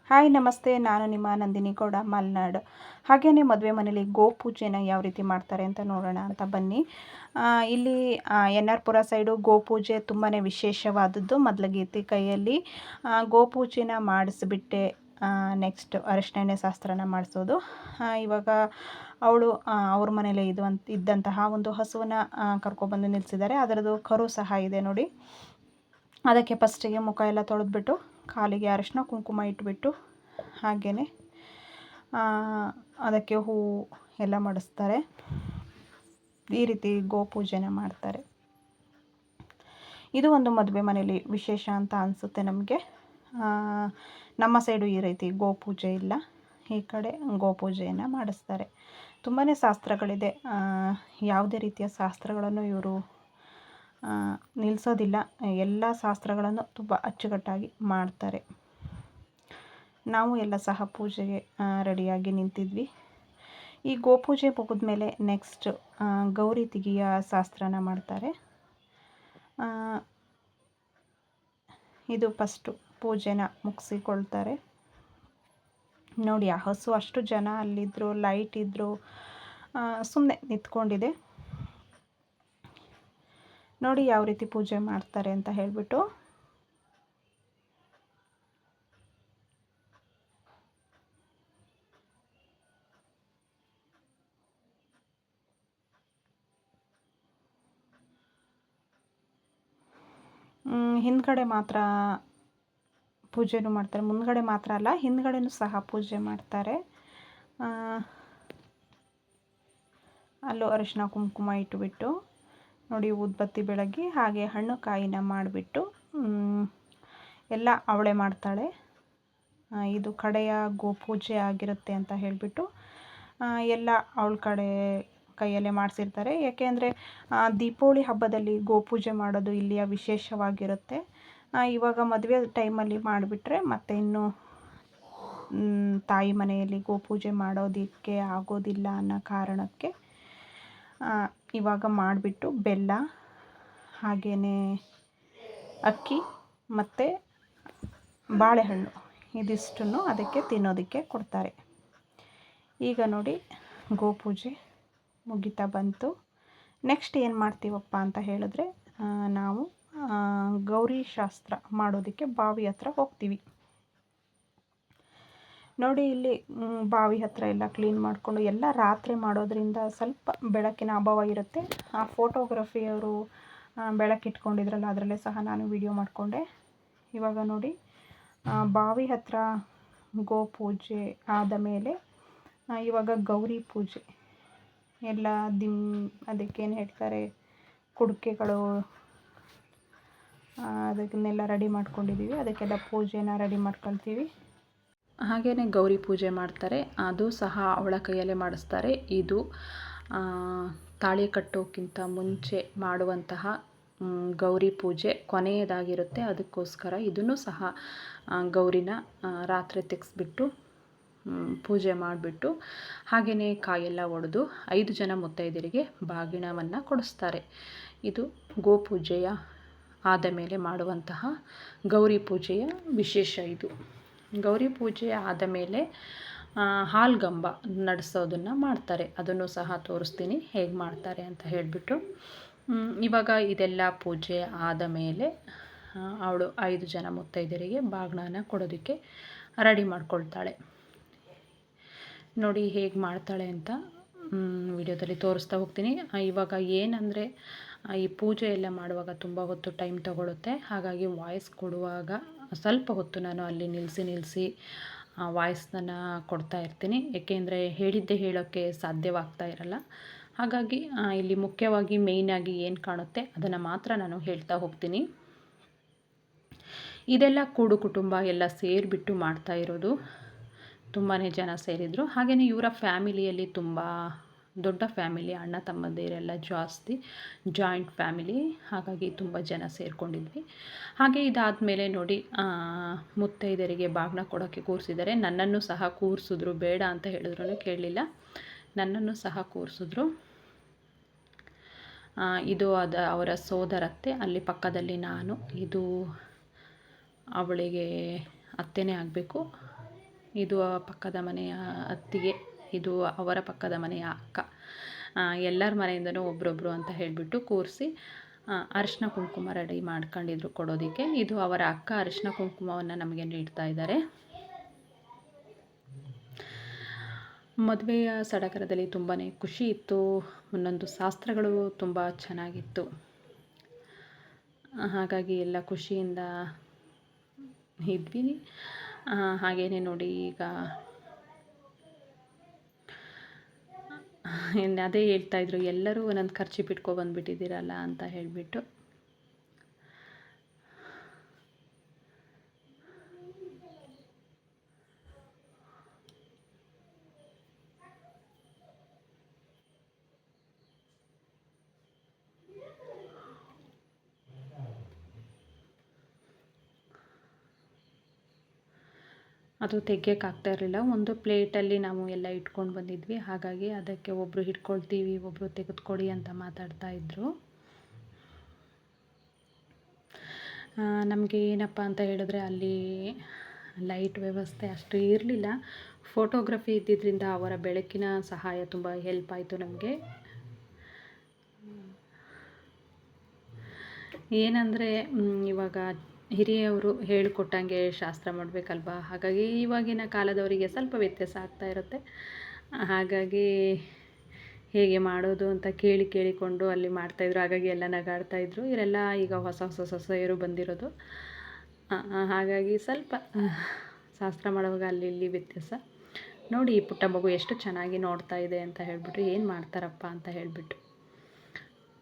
Hi ನಮಸ್ತೆ, ನಾನು ನಿಮ್ಮ ನಂದಿನಿ ಗೌಡ ಮಲ್ನಾಡ್. ಹಾಗೆಯೇ ಮದುವೆ ಮನೇಲಿ ಗೋಪೂಜೆನ ಯಾವ ರೀತಿ ಮಾಡ್ತಾರೆ ಅಂತ ನೋಡೋಣ ಅಂತ ಬನ್ನಿ. ಇಲ್ಲಿ ಎನ್ ಆರ್ ಪುರ ಸೈಡು ಗೋಪೂಜೆ ತುಂಬಾ ವಿಶೇಷವಾದದ್ದು. ಮೊದಲಿಗೆ ಕೈಯಲ್ಲಿ ಗೋಪೂಜೆನ ಮಾಡಿಸ್ಬಿಟ್ಟೆ ನೆಕ್ಸ್ಟ್ ಅರಿಶಿನ ಶಾಸ್ತ್ರನ ಮಾಡಿಸೋದು. ಇವಾಗ ಅವಳು ಅವ್ರ ಮನೇಲೆ ಇದ್ದಂತಹ ಒಂದು ಹಸುವನ್ನು ಕರ್ಕೊಬಂದು ನಿಲ್ಲಿಸಿದ್ದಾರೆ. ಅದರದ್ದು ಕರು ಸಹ ಇದೆ ನೋಡಿ. ಅದಕ್ಕೆ ಫಸ್ಟಿಗೆ ಮುಖ ಎಲ್ಲ ತೊಳೆದ್ಬಿಟ್ಟು ಕಾಲಿಗೆ ಅರಿಶಿನ ಕುಂಕುಮ ಇಟ್ಬಿಟ್ಟು ಹಾಗೆಯೇ ಅದಕ್ಕೆ ಹೂವು ಎಲ್ಲ ಮಾಡಿಸ್ತಾರೆ. ಈ ರೀತಿ ಗೋಪೂಜೆನ ಮಾಡ್ತಾರೆ. ಇದು ಒಂದು ಮದುವೆ ಮನೇಲಿ ವಿಶೇಷ ಅಂತ ಅನಿಸುತ್ತೆ ನಮಗೆ. ನಮ್ಮ ಸೈಡು ಈ ರೀತಿ ಗೋಪೂಜೆ ಇಲ್ಲ, ಈ ಕಡೆ ಗೋಪೂಜೆಯನ್ನು ಮಾಡಿಸ್ತಾರೆ. ತುಂಬಾ ಶಾಸ್ತ್ರಗಳಿದೆ. ಯಾವುದೇ ರೀತಿಯ ಶಾಸ್ತ್ರಗಳನ್ನು ಇವರು ನಿಲ್ಲಿಸೋದಿಲ್ಲ. ಎಲ್ಲ ಶಾಸ್ತ್ರಗಳನ್ನು ತುಂಬ ಅಚ್ಚುಕಟ್ಟಾಗಿ ಮಾಡ್ತಾರೆ. ನಾವು ಎಲ್ಲ ಸಹ ಪೂಜೆಗೆ ರೆಡಿಯಾಗಿ ನಿಂತಿದ್ವಿ. ಈ ಗೋಪೂಜೆ ಮುಗಿದ್ಮೇಲೆ ನೆಕ್ಸ್ಟ್ ಗೌರಿ ತೆಗೆಯ ಶಾಸ್ತ್ರನ ಮಾಡ್ತಾರೆ. ಇದು ಫಸ್ಟು ಪೂಜೆನ ಮುಗಿಸಿಕೊಳ್ತಾರೆ ನೋಡಿ. ಆ ಹಸು ಅಷ್ಟು ಜನ ಅಲ್ಲಿದ್ದರು, ಲೈಟ್ ಇದ್ದರು, ಸುಮ್ಮನೆ ನಿಂತ್ಕೊಂಡಿದೆ ನೋಡಿ ಯಾವ ರೀತಿ ಪೂಜೆ ಮಾಡ್ತಾರೆ ಅಂತ ಹೇಳಿಬಿಟ್ಟು. ಹಿಂದ್ಗಡೆ ಮಾತ್ರ ಪೂಜೆನೂ ಮಾಡ್ತಾರೆ, ಮುಂದ್ಗಡೆ ಮಾತ್ರ ಅಲ್ಲ, ಹಿಂದ್ಗಡೆನೂ ಸಹ ಪೂಜೆ ಮಾಡ್ತಾರೆ. ಅಲ್ಲೂ ಅರಿಶಿನ ಕುಂಕುಮ ಇಟ್ಬಿಟ್ಟು ನೋಡಿ, ಊದ್ಬತ್ತಿ ಬೆಳಗಿ ಹಾಗೆ ಹಣ್ಣು ಕಾಯಿನ ಮಾಡಿಬಿಟ್ಟು ಎಲ್ಲ ಅವಳೇ ಮಾಡ್ತಾಳೆ. ಇದು ಕಡೆಯ ಗೋಪೂಜೆ ಆಗಿರುತ್ತೆ ಅಂತ ಹೇಳಿಬಿಟ್ಟು ಎಲ್ಲ ಅವಳ ಕಡೆ ಕೈಯಲ್ಲೇ ಮಾಡಿಸಿರ್ತಾರೆ. ಯಾಕೆಂದರೆ ದೀಪಾವಳಿ ಹಬ್ಬದಲ್ಲಿ ಗೋಪೂಜೆ ಮಾಡೋದು ಇಲ್ಲಿಯ ವಿಶೇಷವಾಗಿರುತ್ತೆ. ಇವಾಗ ಮದುವೆ ಟೈಮಲ್ಲಿ ಮಾಡಿಬಿಟ್ರೆ ಮತ್ತೆ ಇನ್ನು ತಾಯಿ ಮನೆಯಲ್ಲಿ ಗೋಪೂಜೆ ಮಾಡೋದಕ್ಕೆ ಆಗೋದಿಲ್ಲ ಅನ್ನೋ ಕಾರಣಕ್ಕೆ ಇವಾಗ ಮಾಡಿಬಿಟ್ಟು ಬೆಲ್ಲ ಹಾಗೆಯೇ ಅಕ್ಕಿ ಮತ್ತು ಬಾಳೆಹಣ್ಣು ಇದಿಷ್ಟನ್ನು ಅದಕ್ಕೆ ತಿನ್ನೋದಕ್ಕೆ ಕೊಡ್ತಾರೆ. ಈಗ ನೋಡಿ ಗೋಪೂಜೆ ಮುಗಿತಾ ಬಂತು. ನೆಕ್ಸ್ಟ್ ಏನು ಮಾಡ್ತೀವಪ್ಪ ಅಂತ ಹೇಳಿದ್ರೆ ನಾವು ಗೌರಿ ಶಾಸ್ತ್ರ ಮಾಡೋದಕ್ಕೆ ಬಾವಿ ಹತ್ರ ಹೋಗ್ತೀವಿ ನೋಡಿ. ಇಲ್ಲಿ ಬಾವಿ ಹತ್ರ ಎಲ್ಲ ಕ್ಲೀನ್ ಮಾಡಿಕೊಂಡು ಎಲ್ಲ ರಾತ್ರಿ ಮಾಡೋದ್ರಿಂದ ಸ್ವಲ್ಪ ಬೆಳಕಿನ ಅಭಾವ ಇರುತ್ತೆ. ಆ ಫೋಟೋಗ್ರಫಿಯವರು ಬೆಳಕಿಟ್ಕೊಂಡಿದ್ರಲ್ಲ, ಅದರಲ್ಲೇ ಸಹ ನಾನು ವಿಡಿಯೋ ಮಾಡಿಕೊಂಡೆ. ಇವಾಗ ನೋಡಿ ಬಾವಿ ಹತ್ರ ಗೋಪೂಜೆ ಆದ ಮೇಲೆ ಇವಾಗ ಗೌರಿ ಪೂಜೆ ಎಲ್ಲ ಅದಕ್ಕೇನು ಹೇಳ್ತಾರೆ, ಕುಡಿಕೆಗಳು ಅದನ್ನೆಲ್ಲ ರೆಡಿ ಮಾಡ್ಕೊಂಡಿದ್ದೀವಿ. ಅದಕ್ಕೆಲ್ಲ ಪೂಜೆನ ರೆಡಿ ಮಾಡ್ಕೊಳ್ತೀವಿ. ಹಾಗೆಯೇ ಗೌರಿ ಪೂಜೆ ಮಾಡ್ತಾರೆ, ಅದು ಸಹ ಅವಳ ಕೈಯಲ್ಲೇ ಮಾಡಿಸ್ತಾರೆ. ಇದು ತಾಳಿ ಕಟ್ಟೋಕ್ಕಿಂತ ಮುಂಚೆ ಮಾಡುವಂತಹ ಗೌರಿ ಪೂಜೆ ಕೊನೆಯದಾಗಿರುತ್ತೆ. ಅದಕ್ಕೋಸ್ಕರ ಇದನ್ನು ಸಹ ಗೌರಿನ ರಾತ್ರಿ ತೆಗೆಸ್ಬಿಟ್ಟು ಪೂಜೆ ಮಾಡಿಬಿಟ್ಟು ಹಾಗೆಯೇ ಕಾಯೆಲ್ಲ ಒಡೆದು 5 ಜನ ಮುತ್ತೈದೆಯರಿಗೆ ಬಾಗಿಣವನ್ನು ಕೊಡಿಸ್ತಾರೆ. ಇದು ಗೋಪೂಜೆಯ ಆದ ಮೇಲೆ ಮಾಡುವಂತಹ ಗೌರಿ ಪೂಜೆಯ ವಿಶೇಷ. ಇದು ಗೌರಿ ಪೂಜೆ ಆದ ಮೇಲೆ ಹಾಲ್ಗಂಬ ನಡೆಸೋದನ್ನು ಮಾಡ್ತಾರೆ. ಅದನ್ನು ಸಹ ತೋರಿಸ್ತೀನಿ ಹೇಗೆ ಮಾಡ್ತಾರೆ ಅಂತ ಹೇಳಿಬಿಟ್ಟು. ಇವಾಗ ಇದೆಲ್ಲ ಪೂಜೆ ಆದ ಮೇಲೆ ಅವಳು 5 ಜನ ಮುತ್ತೈದೆಯರಿಗೆ ಬಾಗಿಣನ ಕೊಡೋದಕ್ಕೆ ರೆಡಿ ಮಾಡ್ಕೊಳ್ತಾಳೆ ನೋಡಿ. ಹೇಗೆ ಮಾಡ್ತಾಳೆ ಅಂತ ವಿಡಿಯೋದಲ್ಲಿ ತೋರಿಸ್ತಾ ಹೋಗ್ತೀನಿ. ಇವಾಗ ಏನಂದರೆ ಈ ಪೂಜೆ ಎಲ್ಲ ಮಾಡುವಾಗ ತುಂಬ ಹೊತ್ತು ಟೈಮ್ ತಗೊಳುತ್ತೆ. ಹಾಗಾಗಿ ವಾಯ್ಸ್ ಕೊಡುವಾಗ ಸ್ವಲ್ಪ ಹೊತ್ತು ನಾನು ಅಲ್ಲಿ ನಿಲ್ಲಿಸಿ ವಾಯ್ಸನ್ನು ಕೊಡ್ತಾ ಇರ್ತೀನಿ. ಏಕೆಂದರೆ ಹೇಳಿದ್ದೇ ಹೇಳೋಕ್ಕೆ ಸಾಧ್ಯವಾಗ್ತಾ ಇರಲ್ಲ. ಹಾಗಾಗಿ ಇಲ್ಲಿ ಮುಖ್ಯವಾಗಿ ಮೇಯ್ನಾಗಿ ಏನು ಕಾಣುತ್ತೆ ಅದನ್ನು ಮಾತ್ರ ನಾನು ಹೇಳ್ತಾ ಹೋಗ್ತೀನಿ. ಇದೆಲ್ಲ ಕೂಡು ಕುಟುಂಬ ಎಲ್ಲ ಸೇರಿಬಿಟ್ಟು ಮಾಡ್ತಾ ಇರೋದು. ತುಂಬಾ ಜನ ಸೇರಿದರು. ಹಾಗೆಯೇ ಇವರ ಫ್ಯಾಮಿಲಿಯಲ್ಲಿ ತುಂಬ ದೊಡ್ಡ ಫ್ಯಾಮಿಲಿ, ಅಣ್ಣ ತಮ್ಮಂದಿರೆಲ್ಲ ಜಾಸ್ತಿ, ಜಾಯಿಂಟ್ ಫ್ಯಾಮಿಲಿ. ಹಾಗಾಗಿ ತುಂಬ ಜನ ಸೇರಿಕೊಂಡಿದ್ವಿ. ಹಾಗೆ ಇದಾದಮೇಲೆ ನೋಡಿ ಮುತ್ತೈದೆಯರಿಗೆ ಬಾಗಿಣ ಕೊಡೋಕ್ಕೆ ಕೂರಿಸಿದ್ದಾರೆ. ನನ್ನನ್ನು ಸಹ ಕೂರಿಸಿದ್ರು, ಬೇಡ ಅಂತ ಹೇಳಿದ್ರು ಕೇಳಲಿಲ್ಲ, ನನ್ನನ್ನು ಸಹ ಕೂರಿಸಿದ್ರು. ಇದು ಅವರ ಸೋದರತ್ತೆ, ಅಲ್ಲಿ ಪಕ್ಕದಲ್ಲಿ ನಾನು. ಇದು ಅವಳಿಗೆ ಅತ್ತೆನೇ ಆಗಬೇಕು. ಇದು ಪಕ್ಕದ ಮನೆಯ ಅತ್ತಿಗೆ, ಇದು ಅವರ ಪಕ್ಕದ ಮನೆಯ ಅಕ್ಕ. ಎಲ್ಲರ ಮನೆಯಿಂದನೂ ಒಬ್ರೊಬ್ಬರು ಅಂತ ಹೇಳಿಬಿಟ್ಟು ಕೂರಿಸಿ ಅರಿಶಿನ ಕುಂಕುಮ ರೆಡಿ ಮಾಡ್ಕೊಂಡಿದ್ರು ಕೊಡೋದಕ್ಕೆ. ಇದು ಅವರ ಅಕ್ಕ ಅರಿಶಿನ ಕುಂಕುಮವನ್ನು ನಮಗೆ ನೀಡ್ತಾ ಇದ್ದಾರೆ. ಮದುವೆಯ ಸಡಗರದಲ್ಲಿ ತುಂಬಾ ಖುಷಿ ಇತ್ತು. ಒಂದೊಂದು ಶಾಸ್ತ್ರಗಳು ತುಂಬ ಚೆನ್ನಾಗಿತ್ತು. ಹಾಗಾಗಿ ಎಲ್ಲ ಖುಷಿಯಿಂದ ಇದ್ವಿ. ಹಾಗೇ ನೋಡಿ, ಈಗ ಅದೇ ಹೇಳ್ತಾಯಿದ್ರು, ಎಲ್ಲರೂ ಒಂದೊಂದು ಖರ್ಚು ಬಂದುಬಿಟ್ಟಿದ್ದೀರಲ್ಲ ಅಂತ ಹೇಳಿಬಿಟ್ಟು. ಅದು ತೆಗಿಯೋಕ್ಕಾಗ್ತಾ ಇರಲಿಲ್ಲ. ಒಂದು ಪ್ಲೇಟಲ್ಲಿ ನಾವು ಎಲ್ಲ ಇಟ್ಕೊಂಡು ಬಂದಿದ್ವಿ. ಹಾಗಾಗಿ ಅದಕ್ಕೆ ಒಬ್ಬರು ಇಟ್ಕೊಳ್ತೀವಿ, ಒಬ್ಬರು ತೆಗೆದುಕೊಡಿ ಅಂತ ಮಾತಾಡ್ತಾ ಇದ್ದರು. ನಮಗೆ ಏನಪ್ಪ ಅಂತ ಹೇಳಿದ್ರೆ, ಅಲ್ಲಿ ಲೈಟ್ ವ್ಯವಸ್ಥೆ ಅಷ್ಟು ಇರಲಿಲ್ಲ. ಫೋಟೋಗ್ರಫಿ ಇದ್ದಿದ್ದರಿಂದ ಅವರ ಬೆಳಕಿನ ಸಹಾಯ ತುಂಬ ಹೆಲ್ಪ್ ಆಯಿತು ನಮಗೆ. ಏನಂದರೆ, ಇವಾಗ ಹಿರಿಯವರು ಹೇಳಿಕೊಟ್ಟಂಗೆ ಶಾಸ್ತ್ರ ಮಾಡಬೇಕಲ್ವ. ಹಾಗಾಗಿ ಇವಾಗಿನ ಕಾಲದವರಿಗೆ ಸ್ವಲ್ಪ ವ್ಯತ್ಯಾಸ ಆಗ್ತಾ ಇರುತ್ತೆ. ಹಾಗಾಗಿ ಹೇಗೆ ಮಾಡೋದು ಅಂತ ಕೇಳಿಕೊಂಡು ಅಲ್ಲಿ ಮಾಡ್ತಾಯಿದ್ರು. ಹಾಗಾಗಿ ಎಲ್ಲ ನಗಾಡ್ತಾಯಿದ್ರು. ಇವರೆಲ್ಲ ಈಗ ಹೊಸ ಸೊಸೆಯರು ಬಂದಿರೋದು. ಹಾಗಾಗಿ ಸ್ವಲ್ಪ ಶಾಸ್ತ್ರ ಮಾಡುವಾಗ ಅಲ್ಲಿ ಇಲ್ಲಿ ವ್ಯತ್ಯಾಸ. ನೋಡಿ, ಈ ಪುಟ್ಟ ಮಗು ಎಷ್ಟು ಚೆನ್ನಾಗಿ ನೋಡ್ತಾ ಇದೆ ಅಂತ ಹೇಳಿಬಿಟ್ಟು, ಏನು ಮಾಡ್ತಾರಪ್ಪ ಅಂತ ಹೇಳಿಬಿಟ್ಟು.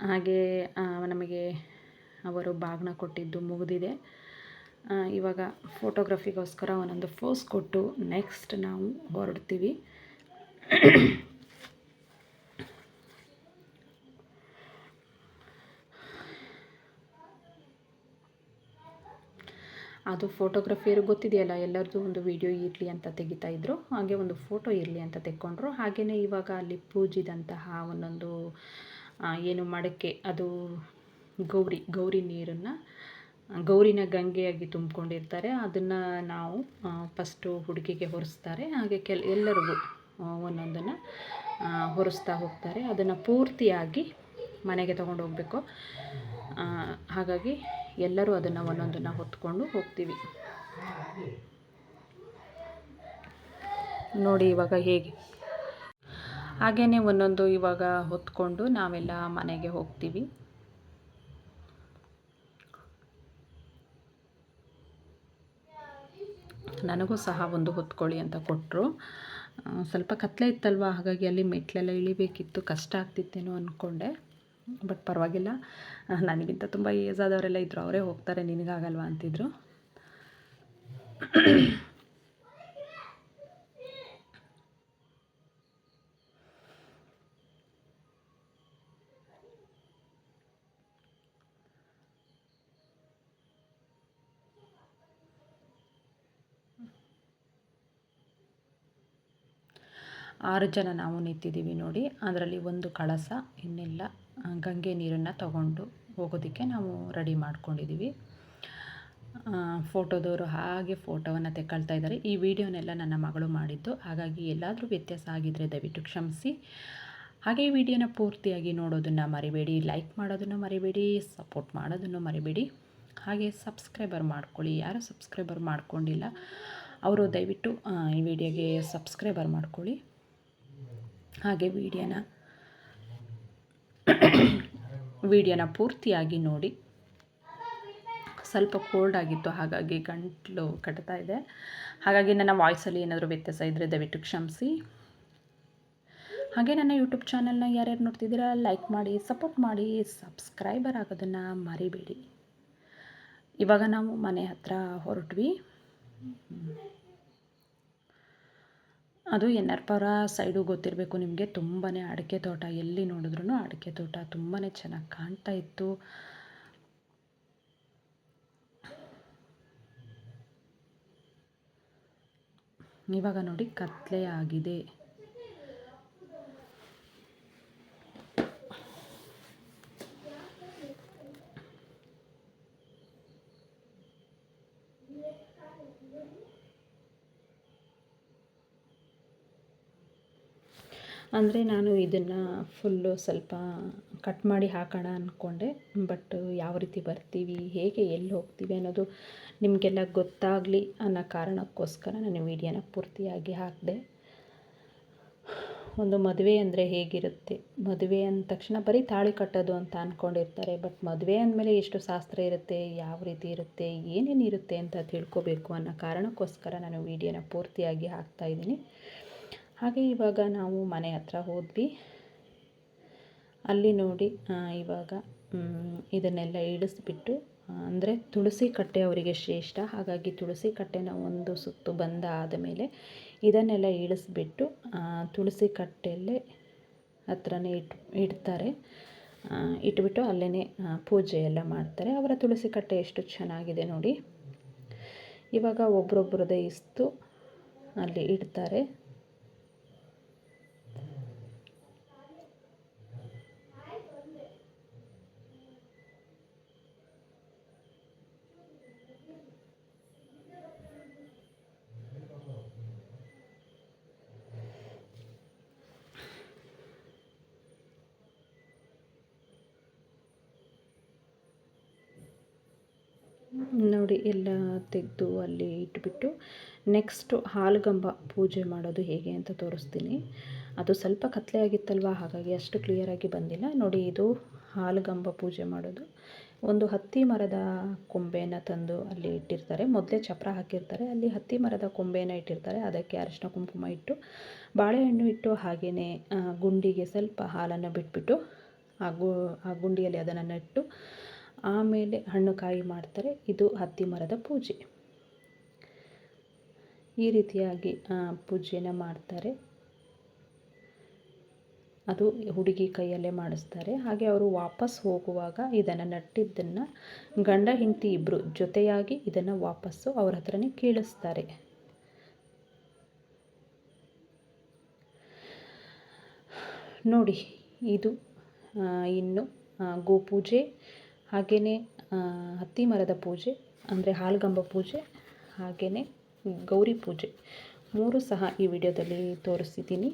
ಹಾಗೆ ನಮಗೆ ಅವರು ಬಾಗಿನ ಕೊಟ್ಟಿದ್ದು ಮುಗಿದಿದೆ. ಇವಾಗ ಫೋಟೋಗ್ರಫಿಗೋಸ್ಕರ ಒಂದೊಂದು ಫೋಸ್ ಕೊಟ್ಟು ನೆಕ್ಸ್ಟ್ ನಾವು ಹೊರಡ್ತೀವಿ. ಅದು ಫೋಟೋಗ್ರಫಿಯರು ಗೊತ್ತಿದೆಯಲ್ಲ, ಎಲ್ಲರದ್ದು ಒಂದು ವಿಡಿಯೋ ಇರಲಿ ಅಂತ ತೆಗಿತಾಯಿದ್ರು. ಹಾಗೆ ಒಂದು ಫೋಟೋ ಇರಲಿ ಅಂತ ತೆಕ್ಕೊಂಡ್ರು. ಹಾಗೆಯೇ ಇವಾಗ ಅಲ್ಲಿ ಪೂಜಿದಂತಹ ಒಂದೊಂದು ಏನು ಮಡಕೆ, ಅದು ಗೌರಿ ನೀರನ್ನು, ಗೌರಿನ ಗಂಗೆಯಾಗಿ ತುಂಬಿಕೊಂಡಿರ್ತಾರೆ. ಅದನ್ನು ನಾವು ಫಸ್ಟು ಹುಡುಗಿಗೆ ಹೊರಿಸ್ತಾರೆ. ಹಾಗೆ ಎಲ್ಲರಿಗೂ ಒಂದೊಂದನ್ನು ಹೊರಿಸ್ತಾ ಹೋಗ್ತಾರೆ. ಅದನ್ನು ಪೂರ್ತಿಯಾಗಿ ಮನೆಗೆ ತಗೊಂಡು ಹೋಗಬೇಕು. ಹಾಗಾಗಿ ಎಲ್ಲರೂ ಅದನ್ನು ಒಂದೊಂದನ್ನು ಹೊತ್ಕೊಂಡು ಹೋಗ್ತೀವಿ. ನೋಡಿ ಇವಾಗ ಹೇಗೆ. ಹಾಗೆಯೇ ಒಂದೊಂದು ಇವಾಗ ಹೊತ್ಕೊಂಡು ನಾವೆಲ್ಲ ಮನೆಗೆ ಹೋಗ್ತೀವಿ. ನನಗೂ ಸಹ ಒಂದು ಹೊತ್ಕೊಳ್ಳಿ ಅಂತ ಕೊಟ್ಟರು. ಸ್ವಲ್ಪ ಕತ್ಲೆ ಇತ್ತಲ್ವ, ಹಾಗಾಗಿ ಅಲ್ಲಿ ಮೆಟ್ಲೆಲ್ಲ ಇಳಿಬೇಕಿತ್ತು, ಕಷ್ಟ ಆಗ್ತಿತ್ತೇನೋ ಅಂದ್ಕೊಂಡೆ. ಬಟ್ ಪರವಾಗಿಲ್ಲ, ನನಗಿಂತ ತುಂಬ ಏಜ್ ಆದವರೆಲ್ಲ ಇದ್ದರು. ಅವರೇ ಹೋಗ್ತಾರೆ, ನಿನಗಾಗಲ್ವ ಅಂತಿದ್ರು. ಆರು ಜನ ನಾವು ನಿಂತಿದ್ದೀವಿ ನೋಡಿ. ಅದರಲ್ಲಿ ಒಂದು ಕಳಸ, ಇನ್ನೆಲ್ಲ ಗಂಗೆ ನೀರನ್ನು ತಗೊಂಡು ಹೋಗೋದಕ್ಕೆ ನಾವು ರೆಡಿ ಮಾಡ್ಕೊಂಡಿದ್ದೀವಿ. ಫೋಟೋದವರು ಹಾಗೆ ಫೋಟೋವನ್ನು ತೆಕ್ಕೊಳ್ತಾ ಇದ್ದಾರೆ. ಈ ವಿಡಿಯೋನೆಲ್ಲ ನನ್ನ ಮಗಳು ಮಾಡಿದ್ದು. ಹಾಗಾಗಿ ಎಲ್ಲಾದರೂ ವ್ಯತ್ಯಾಸ ಆಗಿದ್ದರೆ ದಯವಿಟ್ಟು ಕ್ಷಮಿಸಿ. ಹಾಗೆ ಈ ವಿಡಿಯೋನ ಪೂರ್ತಿಯಾಗಿ ನೋಡೋದನ್ನು ಮರಿಬೇಡಿ, ಲೈಕ್ ಮಾಡೋದನ್ನು ಮರಿಬೇಡಿ, ಸಪೋರ್ಟ್ ಮಾಡೋದನ್ನು ಮರಿಬೇಡಿ. ಹಾಗೆ ಸಬ್ಸ್ಕ್ರೈಬರ್ ಮಾಡ್ಕೊಳ್ಳಿ. ಯಾರು ಸಬ್ಸ್ಕ್ರೈಬರ್ ಮಾಡ್ಕೊಂಡಿಲ್ಲ ಅವರು ದಯವಿಟ್ಟು ಈ ವಿಡಿಯೋಗೆ ಸಬ್ಸ್ಕ್ರೈಬರ್ ಮಾಡ್ಕೊಳ್ಳಿ. ಹಾಗೆ ವಿಡಿಯೋನ ಪೂರ್ತಿಯಾಗಿ ನೋಡಿ. ಸ್ವಲ್ಪ ಕೋಲ್ಡ್ ಆಗಿತ್ತು, ಹಾಗಾಗಿ ಗಂಟಲು ಕಟ್ತಾ ಇದೆ. ಹಾಗಾಗಿ ನನ್ನ ವಾಯ್ಸಲ್ಲಿ ಏನಾದರೂ ವ್ಯತ್ಯಾಸ ಇದ್ದರೆ ದಯವಿಟ್ಟು ಕ್ಷಮಿಸಿ. ಹಾಗೆ ನನ್ನ ಯೂಟ್ಯೂಬ್ ಚಾನಲ್ನ ಯಾರ್ಯಾರು ನೋಡ್ತಿದ್ದೀರಾ ಲೈಕ್ ಮಾಡಿ, ಸಪೋರ್ಟ್ ಮಾಡಿ, ಸಬ್ಸ್ಕ್ರೈಬರ್ ಆಗೋದನ್ನು ಮರಿಬೇಡಿ. ಇವಾಗ ನಾವು ಮನೆ ಹತ್ರ ಹೊರಟ್ವಿ. ಅದು ಎನ್ನರ್ಪುರ ಸೈಡು ಗೊತ್ತಿರಬೇಕು ನಿಮಗೆ. ತುಂಬಾ ಅಡಿಕೆ ತೋಟ, ಎಲ್ಲಿ ನೋಡಿದ್ರೂ ಅಡಿಕೆ ತೋಟ ತುಂಬಾ ಚೆನ್ನಾಗಿ ಕಾಣ್ತಾ ಇತ್ತು. ಇವಾಗ ನೋಡಿ ಕತ್ಲೆ ಆಗಿದೆ. ಅಂದರೆ ನಾನು ಇದನ್ನು ಫುಲ್ಲು ಸ್ವಲ್ಪ ಕಟ್ ಮಾಡಿ ಹಾಕೋಣ ಅಂದ್ಕೊಂಡೆ, ಬಟ್ ಯಾವ ರೀತಿ ಬರ್ತೀವಿ, ಹೇಗೆ ಎಲ್ಲಿ ಹೋಗ್ತೀವಿ ಅನ್ನೋದು ನಿಮಗೆಲ್ಲ ಗೊತ್ತಾಗಲಿ ಅನ್ನೋ ಕಾರಣಕ್ಕೋಸ್ಕರ ನಾನು ವೀಡಿಯೋನ ಪೂರ್ತಿಯಾಗಿ ಹಾಕಿದೆ. ಒಂದು ಮದುವೆ ಅಂದರೆ ಹೇಗಿರುತ್ತೆ, ಮದುವೆ ಅಂದ ತಕ್ಷಣ ಬರೀ ತಾಳಿ ಕಟ್ಟೋದು ಅಂತ ಅಂದ್ಕೊಂಡಿರ್ತಾರೆ. ಬಟ್ ಮದುವೆ ಅಂದಮೇಲೆ ಎಷ್ಟು ಶಾಸ್ತ್ರ ಇರುತ್ತೆ, ಯಾವ ರೀತಿ ಇರುತ್ತೆ, ಏನೇನು ಇರುತ್ತೆ ಅಂತ ತಿಳ್ಕೊಬೇಕು ಅನ್ನೋ ಕಾರಣಕ್ಕೋಸ್ಕರ ನಾನು ವೀಡಿಯೋನ ಪೂರ್ತಿಯಾಗಿ ಹಾಕ್ತಾಯಿದ್ದೀನಿ. ಹಾಗೆ ಇವಾಗ ನಾವು ಮನೆ ಹತ್ರ ಹೋದ್ವಿ. ಅಲ್ಲಿ ನೋಡಿ ಇವಾಗ ಇದನ್ನೆಲ್ಲ ಇಳಿಸ್ಬಿಟ್ಟು, ಅಂದರೆ ತುಳಸಿ ಕಟ್ಟೆ ಅವರಿಗೆ ಶ್ರೇಷ್ಠ, ಹಾಗಾಗಿ ತುಳಸಿ ಕಟ್ಟೆನ ಒಂದು ಸುತ್ತು ಬಂದ ಆದಮೇಲೆ ಇದನ್ನೆಲ್ಲ ಇಳಿಸ್ಬಿಟ್ಟು ತುಳಸಿ ಕಟ್ಟೆಯಲ್ಲೇ ಹತ್ರನೇ ಇಡ್ತಾರೆ. ಇಟ್ಬಿಟ್ಟು ಅಲ್ಲೇ ಪೂಜೆ ಎಲ್ಲ ಮಾಡ್ತಾರೆ. ಅವರ ತುಳಸಿ ಕಟ್ಟೆ ಎಷ್ಟು ಚೆನ್ನಾಗಿದೆ ನೋಡಿ. ಇವಾಗ ಒಬ್ರೊಬ್ರದೇ ಇಸ್ತು ಅಲ್ಲಿ ಇಡ್ತಾರೆ. ನೋಡಿ ಎಲ್ಲ ತೆಗೆದು ಅಲ್ಲಿ ಇಟ್ಬಿಟ್ಟು ನೆಕ್ಸ್ಟು ಹಾಲುಗಂಬ ಪೂಜೆ ಮಾಡೋದು ಹೇಗೆ ಅಂತ ತೋರಿಸ್ತೀನಿ. ಅದು ಸ್ವಲ್ಪ ಕತ್ಲೆ ಆಗಿತ್ತಲ್ವ, ಹಾಗಾಗಿ ಅಷ್ಟು ಕ್ಲಿಯರಾಗಿ ಬಂದಿಲ್ಲ. ನೋಡಿ, ಇದು ಹಾಲುಗಂಬ ಪೂಜೆ ಮಾಡೋದು. ಒಂದು ಹತ್ತಿ ಮರದ ಕೊಂಬೆನ ತಂದು ಅಲ್ಲಿ ಇಟ್ಟಿರ್ತಾರೆ. ಮೊದಲೇ ಚಪ್ರ ಹಾಕಿರ್ತಾರೆ, ಅಲ್ಲಿ ಹತ್ತಿ ಮರದ ಕೊಂಬೆನ ಇಟ್ಟಿರ್ತಾರೆ. ಅದಕ್ಕೆ ಅರಿಶಿನ ಕುಂಕುಮ ಇಟ್ಟು, ಬಾಳೆಹಣ್ಣು ಇಟ್ಟು, ಹಾಗೆಯೇ ಗುಂಡಿಗೆ ಸ್ವಲ್ಪ ಹಾಲನ್ನು ಬಿಟ್ಬಿಟ್ಟು ಆ ಗುಂಡಿಯಲ್ಲಿ ಅದನ್ನು ನೆಟ್ಟು ಆಮೇಲೆ ಹಣ್ಣು ಕಾಯಿ ಮಾಡ್ತಾರೆ. ಇದು ಹತ್ತಿ ಮರದ ಪೂಜೆ. ಈ ರೀತಿಯಾಗಿ ಪೂಜೆನ ಮಾಡ್ತಾರೆ. ಅದು ಹುಡುಗಿ ಕೈಯಲ್ಲೇ ಮಾಡಿಸ್ತಾರೆ. ಹಾಗೆ ಅವರು ವಾಪಸ್ ಹೋಗುವಾಗ ಇದನ್ನು ನಟ್ಟಿದ್ದನ್ನು ಗಂಡ ಹೆಂಡತಿ ಇಬ್ಬರು ಜೊತೆಯಾಗಿ ಇದನ್ನು ವಾಪಸ್ಸು ಅವ್ರ ಹತ್ರನೇ ಕೀಳಿಸ್ತಾರೆ. ನೋಡಿ, ಇದು ಇನ್ನು ಗೋಪೂಜೆ, ಹಾಗೆಯೇ ಹತ್ತಿ ಮರದ ಪೂಜೆ ಅಂದರೆ ಹಾಲುಗಂಬ ಪೂಜೆ, ಹಾಗೆಯೇ ಗೌರಿ ಪೂಜೆ 3 ಸಹ ಈ ವಿಡಿಯೋದಲ್ಲಿ ತೋರಿಸಿದ್ದೀನಿ.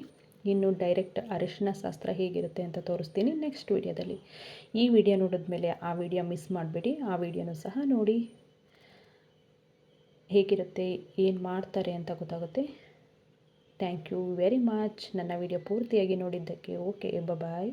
ಇನ್ನು ಡೈರೆಕ್ಟ್ ಅರಿಶಿನ ಶಾಸ್ತ್ರ ಹೇಗಿರುತ್ತೆ ಅಂತ ತೋರಿಸ್ತೀನಿ ನೆಕ್ಸ್ಟ್ ವಿಡಿಯೋದಲ್ಲಿ. ಈ ವಿಡಿಯೋ ನೋಡಿದ್ಮೇಲೆ ಆ ವಿಡಿಯೋ ಮಿಸ್ ಮಾಡಬೇಡಿ, ಆ ವಿಡಿಯೋನೂ ಸಹ ನೋಡಿ. ಹೇಗಿರುತ್ತೆ, ಏನು ಮಾಡ್ತಾರೆ ಅಂತ ಗೊತ್ತಾಗುತ್ತೆ. ಥ್ಯಾಂಕ್ ಯು ವೆರಿ ಮಚ್ ನನ್ನ ವಿಡಿಯೋ ಪೂರ್ತಿಯಾಗಿ ನೋಡಿದ್ದಕ್ಕೆ. ಓಕೆ, ಬಾಯ್.